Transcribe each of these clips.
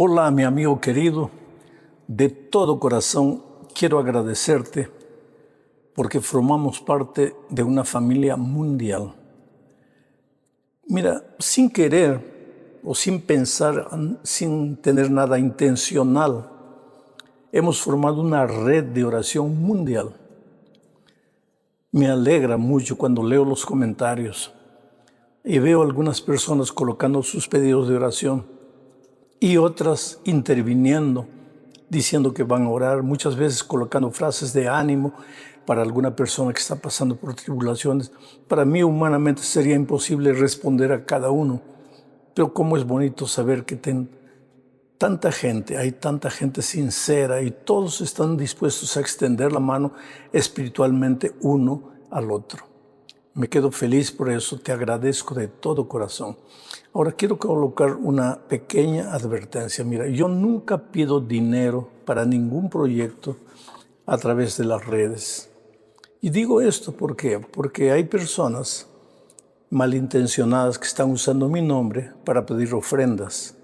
Hola, mi amigo querido. De todo corazón quiero agradecerte porque formamos parte de una familia mundial. Mira, sin querer o sin pensar, sin tener nada intencional, hemos formado una red de oración mundial. Me alegra mucho cuando leo los comentarios y veo algunas personas colocando sus pedidos de oración y otras interviniendo, diciendo que van a orar, muchas veces colocando frases de ánimo para alguna persona que está pasando por tribulaciones. Para mí humanamente sería imposible responder a cada uno, pero cómo es bonito saber que hay tanta gente sincera y todos están dispuestos a extender la mano espiritualmente uno al otro. Me quedo feliz por eso, te agradezco de todo corazón. Ahora quiero colocar una pequeña advertencia. Mira, yo nunca pido dinero para ningún proyecto a través de las redes. Y digo esto ¿por qué? Porque hay personas malintencionadas que están usando mi nombre para pedir ofrendas.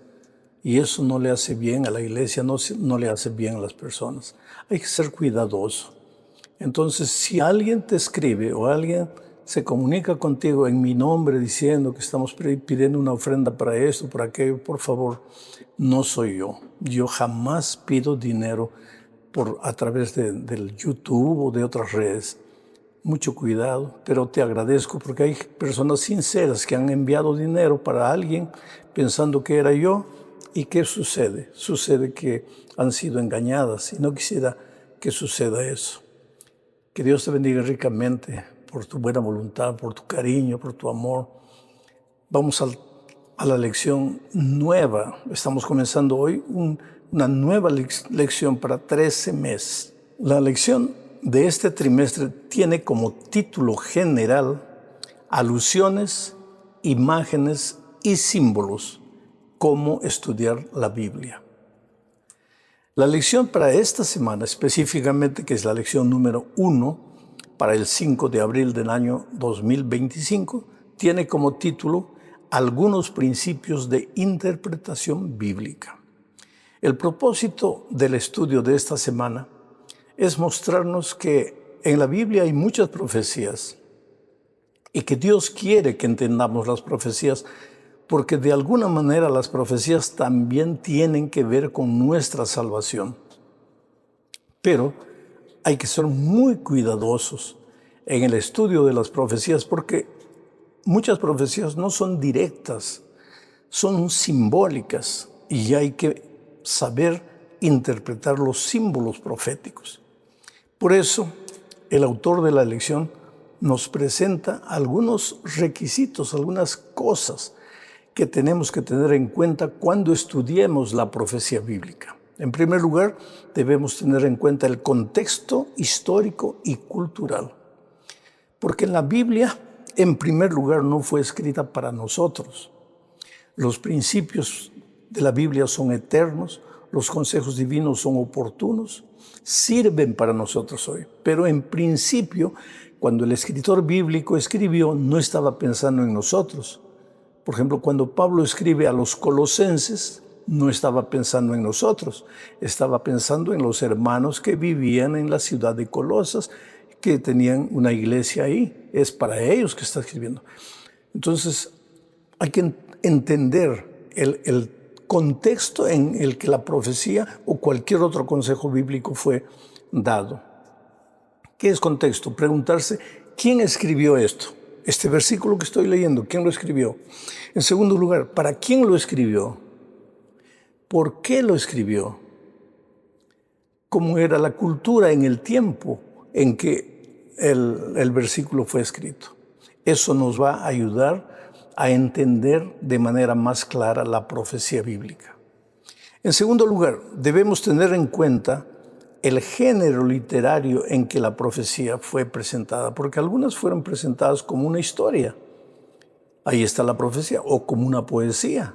Y eso no le hace bien a la iglesia, no le hace bien a las personas. Hay que ser cuidadoso. Entonces, si alguien te escribe o alguien se comunica contigo en mi nombre diciendo que estamos pidiendo una ofrenda para esto, para aquello, por favor, no soy yo. Yo jamás pido dinero a través del YouTube o de otras redes. Mucho cuidado, pero te agradezco porque hay personas sinceras que han enviado dinero para alguien pensando que era yo. ¿Y qué sucede? Sucede que han sido engañadas y no quisiera que suceda eso. Que Dios te bendiga ricamente por tu buena voluntad, por tu cariño, por tu amor. Vamos a la lección nueva. Estamos comenzando hoy una nueva lección para 13 meses. La lección de este trimestre tiene como título general Alusiones, imágenes y símbolos. Cómo estudiar la Biblia. La lección para esta semana específicamente, que es la lección número 1 para el 5 de abril del año 2025, tiene como título Algunos principios de interpretación bíblica. El propósito del estudio de esta semana es mostrarnos que en la Biblia hay muchas profecías y que Dios quiere que entendamos las profecías porque de alguna manera las profecías también tienen que ver con nuestra salvación. Pero hay que ser muy cuidadosos en el estudio de las profecías porque muchas profecías no son directas, son simbólicas y hay que saber interpretar los símbolos proféticos. Por eso, el autor de la lección nos presenta algunos requisitos, algunas cosas que tenemos que tener en cuenta cuando estudiemos la profecía bíblica. En primer lugar, debemos tener en cuenta el contexto histórico y cultural. Porque la Biblia, en primer lugar, no fue escrita para nosotros. Los principios de la Biblia son eternos, los consejos divinos son oportunos, sirven para nosotros hoy. Pero en principio, cuando el escritor bíblico escribió, no estaba pensando en nosotros. Por ejemplo, cuando Pablo escribe a los colosenses, no estaba pensando en nosotros, estaba pensando en los hermanos que vivían en la ciudad de Colosas, que tenían una iglesia ahí. Es para ellos que está escribiendo. Entonces, hay que entender el contexto en el que la profecía o cualquier otro consejo bíblico fue dado. ¿Qué es contexto? Preguntarse, ¿quién escribió esto? Este versículo que estoy leyendo, ¿quién lo escribió? En segundo lugar, ¿para quién lo escribió? ¿Por qué lo escribió? ¿Cómo era la cultura en el tiempo en que el versículo fue escrito? Eso nos va a ayudar a entender de manera más clara la profecía bíblica. En segundo lugar, debemos tener en cuenta el género literario en que la profecía fue presentada, porque algunas fueron presentadas como una historia. Ahí está la profecía, o como una poesía,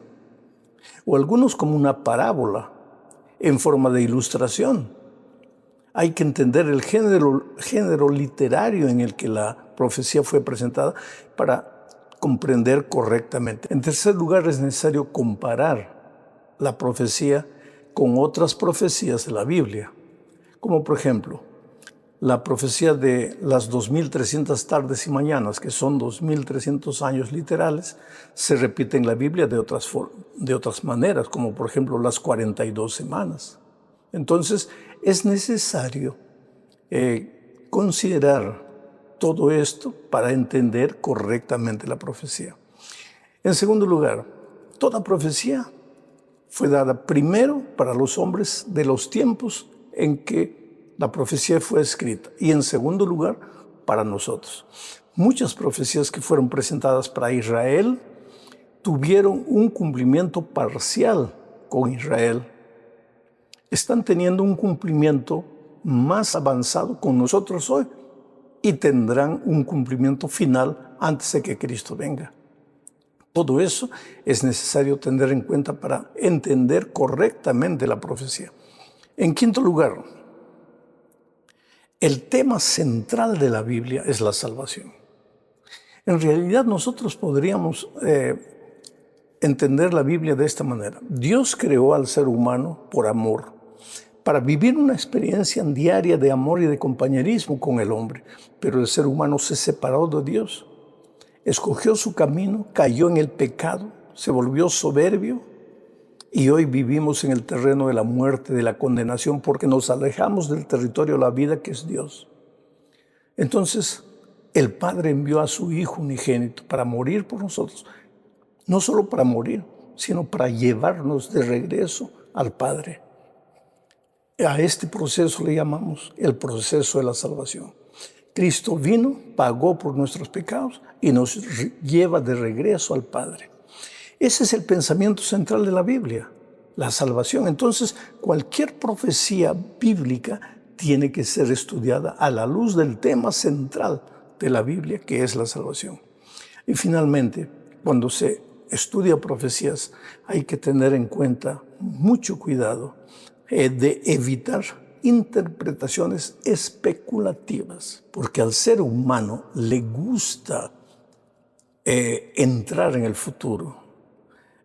o algunos como una parábola en forma de ilustración. Hay que entender el género literario en el que la profecía fue presentada para comprender correctamente. En tercer lugar, es necesario comparar la profecía con otras profecías de la Biblia, como por ejemplo, la profecía de las 2300 tardes y mañanas, que son 2300 años literales, se repite en la Biblia de otras maneras, como por ejemplo las 42 semanas. Entonces, es necesario considerar todo esto para entender correctamente la profecía. En segundo lugar, toda profecía fue dada primero para los hombres de los tiempos en que la profecía fue escrita y en segundo lugar para nosotros. Muchas profecías que fueron presentadas para Israel tuvieron un cumplimiento parcial con Israel. Están teniendo un cumplimiento más avanzado con nosotros hoy y tendrán un cumplimiento final antes de que Cristo venga. Todo eso es necesario tener en cuenta para entender correctamente la profecía. En quinto lugar, el tema central de la Biblia es la salvación. En realidad nosotros podríamos entender la Biblia de esta manera. Dios creó al ser humano por amor, para vivir una experiencia diaria de amor y de compañerismo con el hombre. Pero el ser humano se separó de Dios, escogió su camino, cayó en el pecado, se volvió soberbio y hoy vivimos en el terreno de la muerte, de la condenación, porque nos alejamos del territorio de la vida que es Dios. Entonces, el Padre envió a su Hijo unigénito para morir por nosotros, no solo para morir, sino para llevarnos de regreso al Padre. A este proceso le llamamos el proceso de la salvación. Cristo vino, pagó por nuestros pecados y nos lleva de regreso al Padre. Ese es el pensamiento central de la Biblia, la salvación. Entonces, cualquier profecía bíblica tiene que ser estudiada a la luz del tema central de la Biblia, que es la salvación. Y finalmente, cuando se estudia profecías, hay que tener en cuenta mucho cuidado de evitar interpretaciones especulativas, porque al ser humano le gusta entrar en el futuro.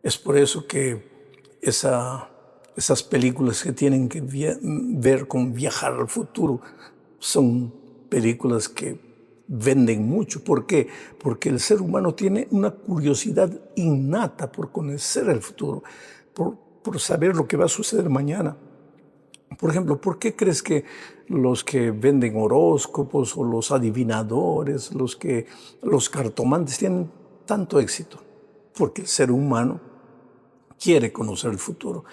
Es por eso que esas películas que tienen que ver con viajar al futuro son películas que venden mucho. ¿Por qué? Porque el ser humano tiene una curiosidad innata por conocer el futuro, por saber lo que va a suceder mañana. Por ejemplo, ¿por qué crees que los que venden horóscopos o los adivinadores, los cartomantes tienen tanto éxito? Porque el ser humano quiere conocer el futuro.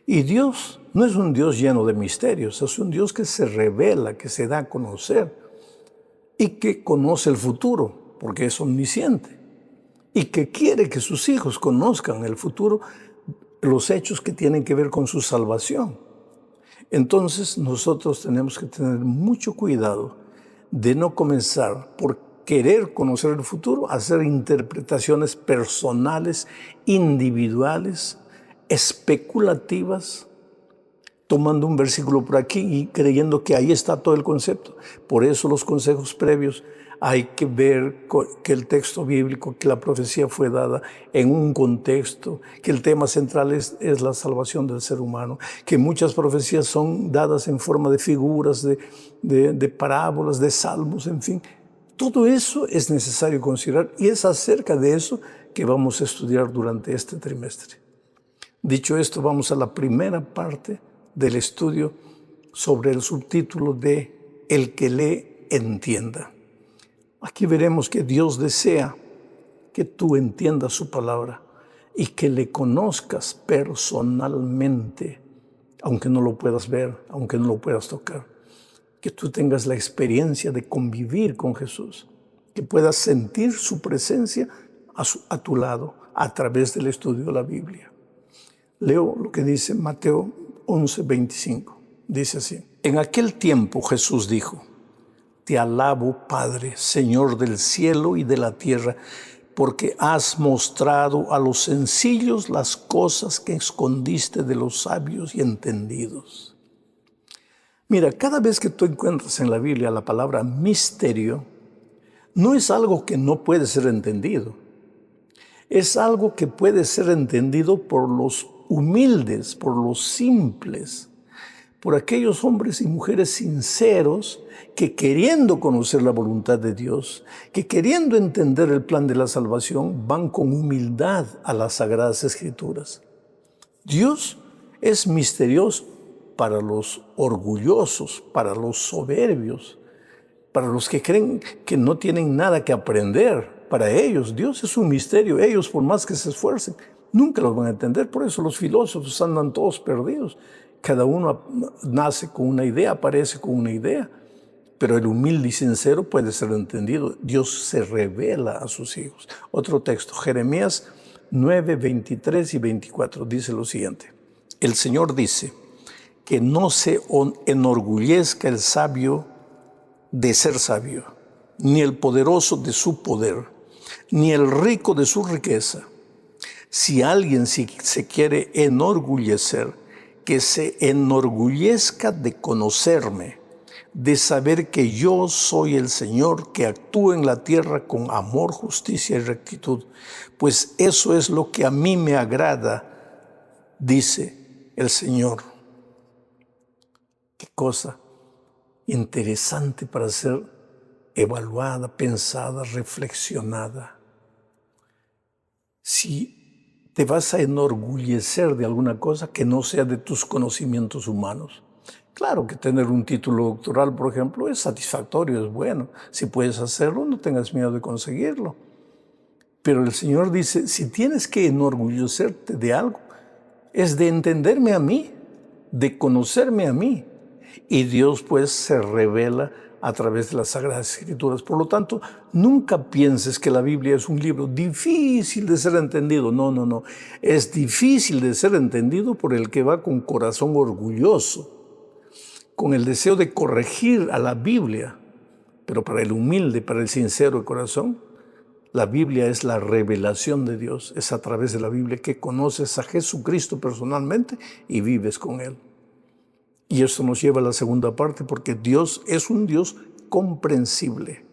Y Dios no es un Dios lleno de misterios, es un Dios que se revela, que se da a conocer y que conoce el futuro, porque es omnisciente, y que quiere que sus hijos conozcan el futuro, los hechos que tienen que ver con su salvación. Entonces nosotros tenemos que tener mucho cuidado de no comenzar por querer conocer el futuro, a hacer interpretaciones personales, individuales, especulativas, tomando un versículo por aquí y creyendo que ahí está todo el concepto. Por eso los consejos previos hay que ver que el texto bíblico, que la profecía fue dada en un contexto, que el tema central es la salvación del ser humano, que muchas profecías son dadas en forma de figuras, de parábolas, de salmos, en fin. Todo eso es necesario considerar y es acerca de eso que vamos a estudiar durante este trimestre. Dicho esto, vamos a la primera parte del estudio sobre el subtítulo de El que lee, entienda. Aquí veremos que Dios desea que tú entiendas su palabra y que le conozcas personalmente, aunque no lo puedas ver, aunque no lo puedas tocar. Que tú tengas la experiencia de convivir con Jesús, que puedas sentir su presencia a tu lado a través del estudio de la Biblia. Leo lo que dice Mateo 11:25. Dice así: En aquel tiempo Jesús dijo: Te alabo, Padre, Señor del cielo y de la tierra, porque has mostrado a los sencillos las cosas que escondiste de los sabios y entendidos. Mira, cada vez que tú encuentras en la Biblia la palabra misterio, no es algo que no puede ser entendido. Es algo que puede ser entendido por los humildes, por los simples, por aquellos hombres y mujeres sinceros que queriendo conocer la voluntad de Dios, que queriendo entender el plan de la salvación, van con humildad a las Sagradas Escrituras. Dios es misterioso para los orgullosos, para los soberbios, para los que creen que no tienen nada que aprender. Para ellos, Dios es un misterio. Ellos, por más que se esfuercen, nunca los van a entender. Por eso los filósofos andan todos perdidos. Cada uno nace con una idea, aparece con una idea. Pero el humilde y sincero puede ser entendido. Dios se revela a sus hijos. Otro texto, Jeremías 9, 23 y 24, dice lo siguiente. El Señor dice que no se enorgullezca el sabio de ser sabio, ni el poderoso de su poder, ni el rico de su riqueza. Si alguien se quiere enorgullecer, que se enorgullezca de conocerme, de saber que yo soy el Señor que actúa en la tierra con amor, justicia y rectitud, pues eso es lo que a mí me agrada, dice el Señor. Qué cosa interesante para ser evaluada, pensada, reflexionada. Si te vas a enorgullecer de alguna cosa que no sea de tus conocimientos humanos. Claro que tener un título doctoral, por ejemplo, es satisfactorio, es bueno. Si puedes hacerlo, no tengas miedo de conseguirlo. Pero el Señor dice, si tienes que enorgullecerte de algo, es de entenderme a mí, de conocerme a mí. Y Dios pues se revela a través de las Sagradas Escrituras. Por lo tanto, nunca pienses que la Biblia es un libro difícil de ser entendido. No, no, no. Es difícil de ser entendido por el que va con corazón orgulloso, con el deseo de corregir a la Biblia. Pero para el humilde, para el sincero de corazón, la Biblia es la revelación de Dios. Es a través de la Biblia que conoces a Jesucristo personalmente y vives con Él. Y esto nos lleva a la segunda parte, porque Dios es un Dios comprensible.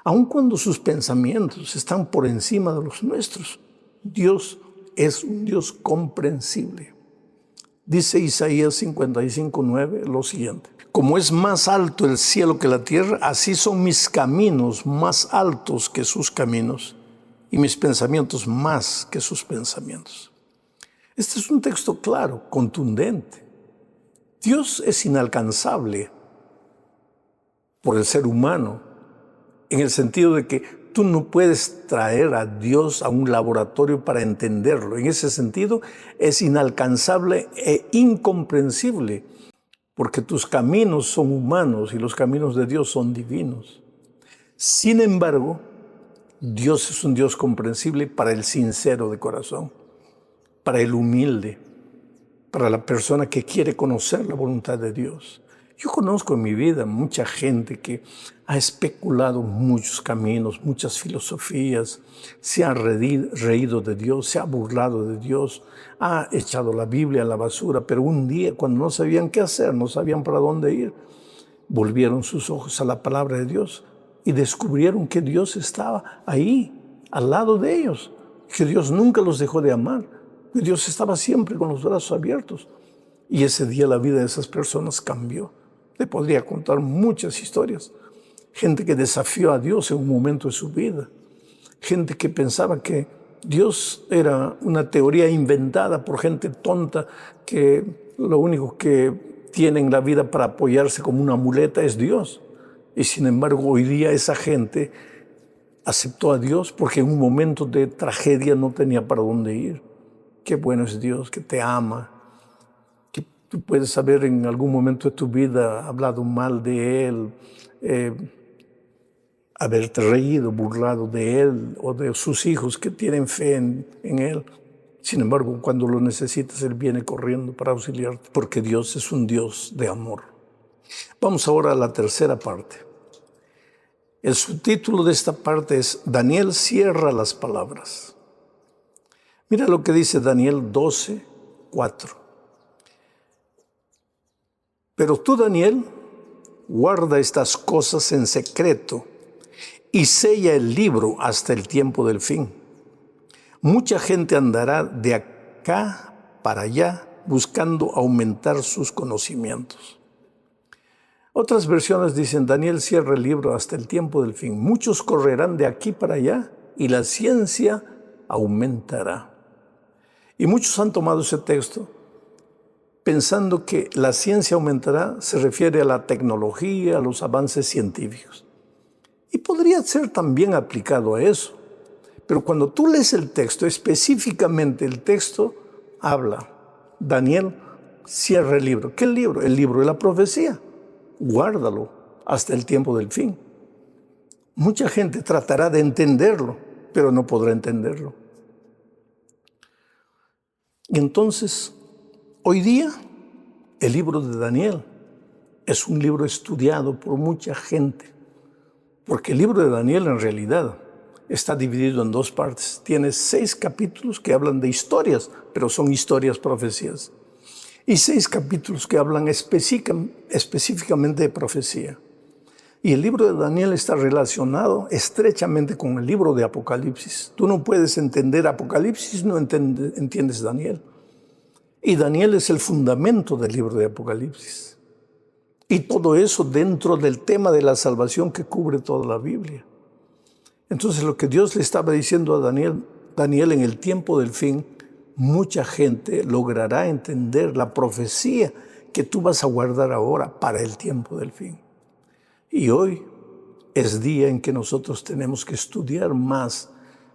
Aun cuando sus pensamientos están por encima de los nuestros, Dios es un Dios comprensible. Dice Isaías 55:9 lo siguiente. Como es más alto el cielo que la tierra, así son mis caminos más altos que sus caminos, y mis pensamientos más que sus pensamientos. Este es un texto claro, contundente. Dios es inalcanzable por el ser humano, en el sentido de que tú no puedes traer a Dios a un laboratorio para entenderlo. En ese sentido, es inalcanzable e incomprensible, porque tus caminos son humanos y los caminos de Dios son divinos. Sin embargo, Dios es un Dios comprensible para el sincero de corazón, para el humilde, para la persona que quiere conocer la voluntad de Dios. Yo conozco en mi vida mucha gente que ha especulado muchos caminos, muchas filosofías, se ha reído de Dios, se ha burlado de Dios, ha echado la Biblia a la basura, pero un día cuando no sabían qué hacer, no sabían para dónde ir, volvieron sus ojos a la palabra de Dios y descubrieron que Dios estaba ahí, al lado de ellos, que Dios nunca los dejó de amar, que Dios estaba siempre con los brazos abiertos. Y ese día la vida de esas personas cambió. Le podría contar muchas historias. Gente que desafió a Dios en un momento de su vida. Gente que pensaba que Dios era una teoría inventada por gente tonta que lo único que tiene en la vida para apoyarse como una muleta es Dios. Y sin embargo, hoy día esa gente aceptó a Dios porque en un momento de tragedia no tenía para dónde ir. Qué bueno es Dios, que te ama. Tú puedes haber en algún momento de tu vida hablado mal de Él, haberte reído, burlado de Él o de sus hijos que tienen fe en Él. Sin embargo, cuando lo necesitas, Él viene corriendo para auxiliarte, porque Dios es un Dios de amor. Vamos ahora a la tercera parte. El subtítulo de esta parte es Daniel cierra las palabras. Mira lo que dice Daniel 12:4. Pero tú, Daniel, guarda estas cosas en secreto y sella el libro hasta el tiempo del fin. Mucha gente andará de acá para allá, buscando aumentar sus conocimientos. Otras versiones dicen, Daniel cierra el libro hasta el tiempo del fin. Muchos correrán de aquí para allá y la ciencia aumentará. Y muchos han tomado ese texto pensando que la ciencia aumentará se refiere a la tecnología, a los avances científicos. Y podría ser también aplicado a eso. Pero cuando tú lees el texto, específicamente el texto habla, Daniel cierra el libro. ¿Qué libro? El libro de la profecía. Guárdalo hasta el tiempo del fin. Mucha gente tratará de entenderlo, pero no podrá entenderlo. Y entonces, hoy día, el libro de Daniel es un libro estudiado por mucha gente, porque el libro de Daniel en realidad está dividido en dos partes. Tiene 6 capítulos que hablan de historias, pero son historias profecías. Y 6 capítulos que hablan específicamente de profecía. Y el libro de Daniel está relacionado estrechamente con el libro de Apocalipsis. Tú no puedes entender Apocalipsis, no entiendes Daniel. Y Daniel es el fundamento del libro de Apocalipsis. Y todo eso dentro del tema de la salvación que cubre toda la Biblia. Entonces lo que Dios le estaba diciendo a Daniel en el tiempo del fin, mucha gente logrará entender la profecía que tú vas a guardar ahora para el tiempo del fin. Y hoy es día en que nosotros tenemos que estudiar más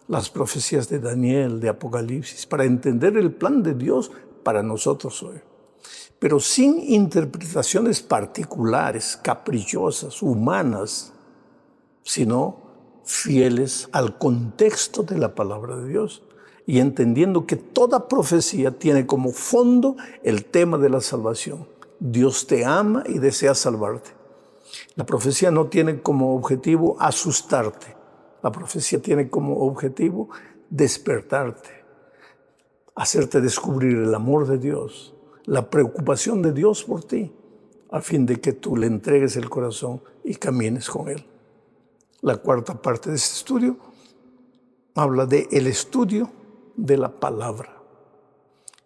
las profecías de Daniel, de Apocalipsis, para entender el plan de Dios para nosotros hoy. Pero sin interpretaciones particulares, caprichosas, humanas, sino fieles al contexto de la palabra de Dios y entendiendo que toda profecía tiene como fondo el tema de la salvación. Dios te ama y desea salvarte. La profecía no tiene como objetivo asustarte. La profecía tiene como objetivo despertarte, hacerte descubrir el amor de Dios, la preocupación de Dios por ti, a fin de que tú le entregues el corazón y camines con Él. La cuarta parte de este estudio habla del estudio de la palabra.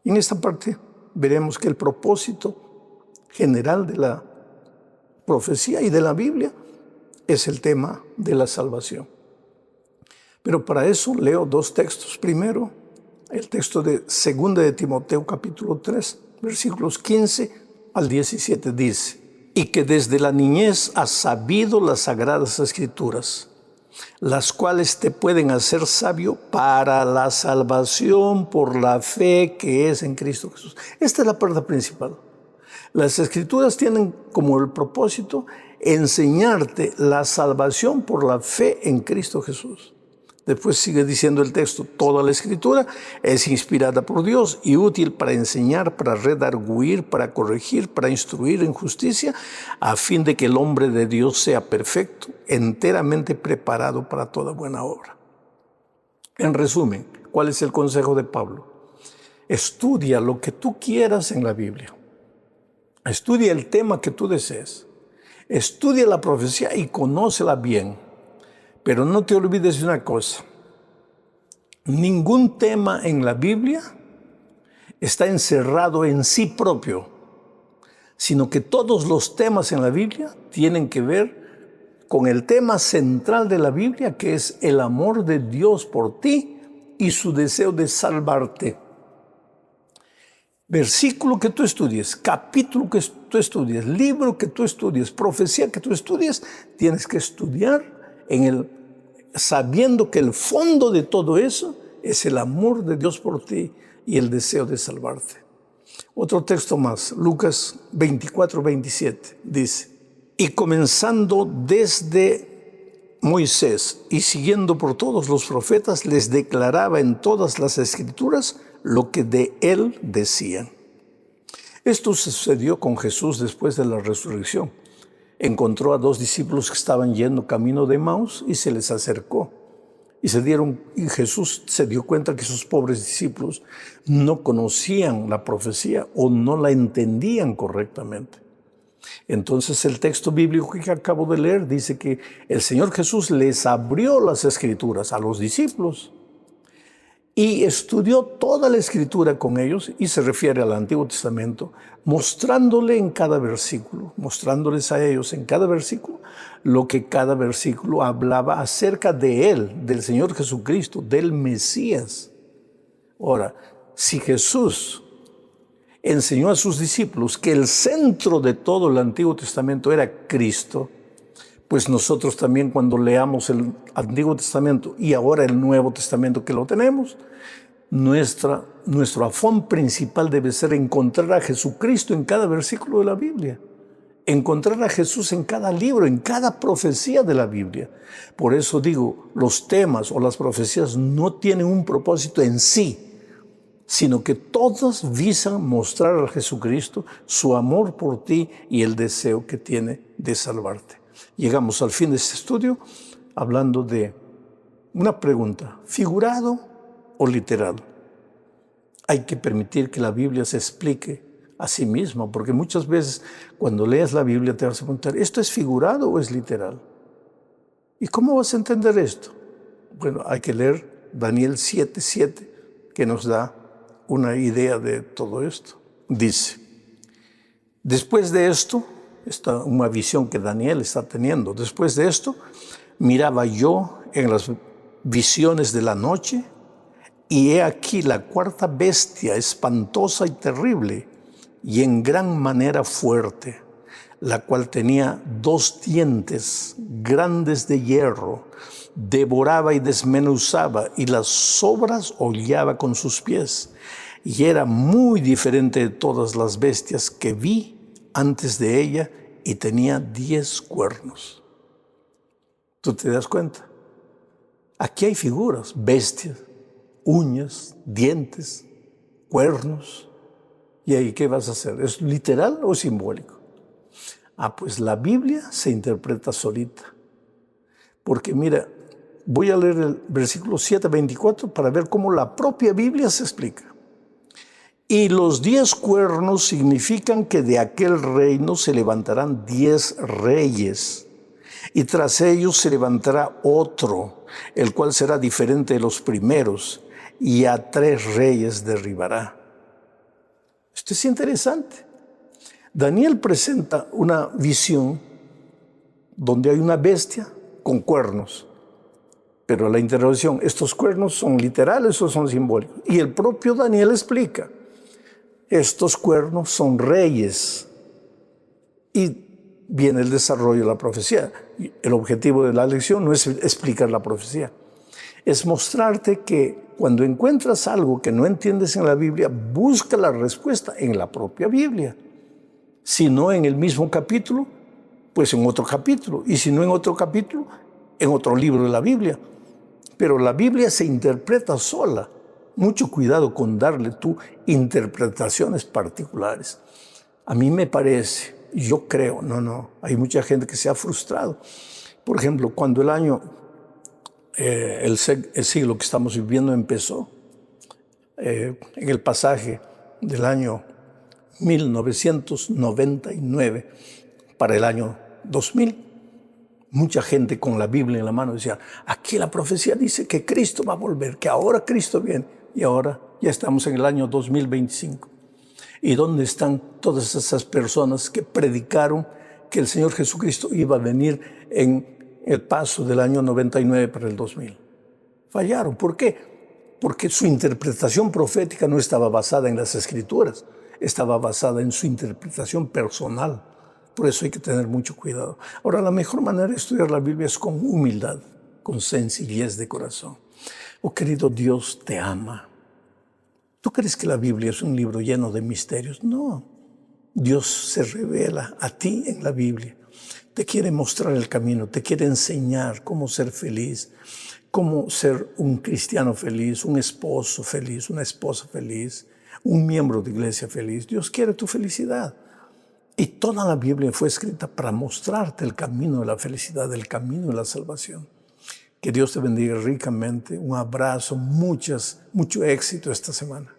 Y en esta parte veremos que el propósito general de la profecía y de la Biblia es el tema de la salvación. Pero para eso leo 2 textos. Primero, el texto de 2 de Timoteo capítulo 3, versículos 15 al 17 dice: y que desde la niñez has sabido las sagradas escrituras, las cuales te pueden hacer sabio para la salvación por la fe que es en Cristo Jesús. Esta es la parte principal. Las escrituras tienen como el propósito enseñarte la salvación por la fe en Cristo Jesús. Después sigue diciendo el texto, toda la escritura es inspirada por Dios y útil para enseñar, para redarguir, para corregir, para instruir en justicia, a fin de que el hombre de Dios sea perfecto, enteramente preparado para toda buena obra. En resumen, ¿cuál es el consejo de Pablo? Estudia lo que tú quieras en la Biblia. Estudia el tema que tú desees. Estudia la profecía y conócela bien. Pero no te olvides de una cosa. Ningún tema en la Biblia está encerrado en sí propio, sino que todos los temas en la Biblia tienen que ver con el tema central de la Biblia, que es el amor de Dios por ti y su deseo de salvarte. Versículo que tú estudies, capítulo que tú estudies, libro que tú estudies, profecía que tú estudies, tienes que estudiar sabiendo que el fondo de todo eso es el amor de Dios por ti y el deseo de salvarte. Otro texto más, Lucas 24, 27, dice: y comenzando desde Moisés y siguiendo por todos los profetas, les declaraba en todas las escrituras lo que de él decían. Esto sucedió con Jesús después de la resurrección. Encontró a 2 discípulos que estaban yendo camino de Emaús y se les acercó. Y Jesús se dio cuenta que esos pobres discípulos no conocían la profecía o no la entendían correctamente. Entonces el texto bíblico que acabo de leer dice que el Señor Jesús les abrió las escrituras a los discípulos y estudió toda la Escritura con ellos, y se refiere al Antiguo Testamento, mostrándoles a ellos en cada versículo lo que cada versículo hablaba acerca de Él, del Señor Jesucristo, del Mesías. Ahora, si Jesús enseñó a sus discípulos que el centro de todo el Antiguo Testamento era Cristo, pues nosotros también, cuando leamos el Antiguo Testamento y ahora el Nuevo Testamento que lo tenemos, nuestro afán principal debe ser encontrar a Jesucristo en cada versículo de la Biblia, encontrar a Jesús en cada libro, en cada profecía de la Biblia. Por eso digo, los temas o las profecías no tienen un propósito en sí, sino que todas visan mostrar a Jesucristo su amor por ti y el deseo que tiene de salvarte. Llegamos al fin de este estudio hablando de una pregunta: ¿figurado o literal? Hay que permitir que la Biblia se explique a sí misma, porque muchas veces cuando leas la Biblia te vas a preguntar, ¿esto es figurado o es literal? ¿Y cómo vas a entender esto? Bueno, hay que leer Daniel 7:7, que nos da una idea de todo esto. Dice: después de esto, una visión que Daniel está teniendo, después de esto, miraba yo en las visiones de la noche, y he aquí la cuarta bestia, espantosa y terrible, y en gran manera fuerte, la cual tenía 2 dientes grandes de hierro, devoraba y desmenuzaba, y las sobras hollaba con sus pies, y era muy diferente de todas las bestias que vi antes de ella, y tenía 10 cuernos. ¿Tú te das cuenta? Aquí hay figuras: bestias, uñas, dientes, cuernos. ¿Y ahí qué vas a hacer? ¿Es literal o simbólico? Pues la Biblia se interpreta solita. Porque mira, voy a leer el versículo 7:24 para ver cómo la propia Biblia se explica. Y los 10 cuernos significan que de aquel reino se levantarán 10 reyes, y tras ellos se levantará otro, el cual será diferente de los primeros, y a 3 reyes derribará. Esto es interesante. Daniel presenta una visión donde hay una bestia con cuernos, pero la interrogación: ¿estos cuernos son literales o son simbólicos? Y el propio Daniel explica: estos cuernos son reyes. Y viene el desarrollo de la profecía. El objetivo de la lección no es explicar la profecía, es mostrarte que cuando encuentras algo que no entiendes en la Biblia, busca la respuesta en la propia Biblia. Si no en el mismo capítulo, pues en otro capítulo. Y si no en otro capítulo, en otro libro de la Biblia. Pero la Biblia se interpreta sola. Mucho cuidado con darle tú interpretaciones particulares. A mí me parece, yo creo, hay mucha gente que se ha frustrado. Por ejemplo, cuando el siglo que estamos viviendo empezó, en el pasaje del año 1999 para el año 2000, mucha gente con la Biblia en la mano decía: aquí la profecía dice que Cristo va a volver, que ahora Cristo viene. Y ahora ya estamos en el año 2025. ¿Y dónde están todas esas personas que predicaron que el Señor Jesucristo iba a venir en el paso del año 99 para el 2000? Fallaron. ¿Por qué? Porque su interpretación profética no estaba basada en las Escrituras, estaba basada en su interpretación personal. Por eso hay que tener mucho cuidado. Ahora, la mejor manera de estudiar la Biblia es con humildad, con sencillez de corazón. Oh, querido, Dios te ama. ¿Tú crees que la Biblia es un libro lleno de misterios? No. Dios se revela a ti en la Biblia. Te quiere mostrar el camino, te quiere enseñar cómo ser feliz, cómo ser un cristiano feliz, un esposo feliz, una esposa feliz, un miembro de iglesia feliz. Dios quiere tu felicidad. Y toda la Biblia fue escrita para mostrarte el camino de la felicidad, el camino de la salvación. Que Dios te bendiga ricamente. Un abrazo, mucho éxito esta semana.